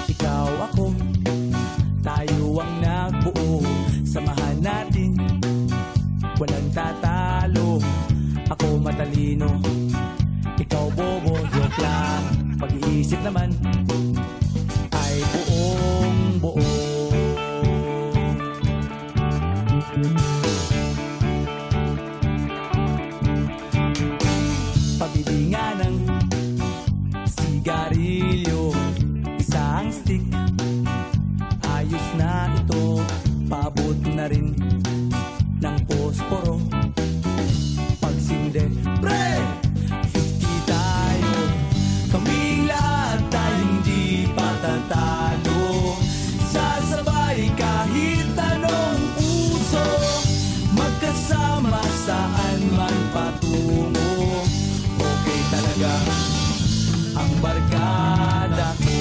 Ikaw ako, tayo ang nagbuo. Samahan natin, walang tatalo. Ako matalino, ikaw bobo. Joke lang, pag-iisip naman ay buong buo. Pabili nga ng sigarilyo, isang stick, ayos na ito. Paabot na rin ng posporo. Pagsinde, pre! 50 tayo, kaming lahat tayo hindi patatalo. Sasabay kahit anong puso, magkasama saan man patungo. Okay talaga ang barkada ko.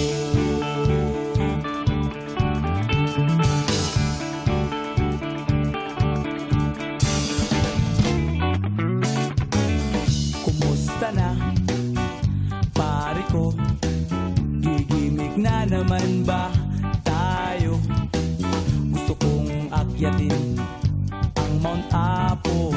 Kumusta na, pare ko? Gigimik na naman ba tayo? Gusto kong akyatin ang Mount Apo.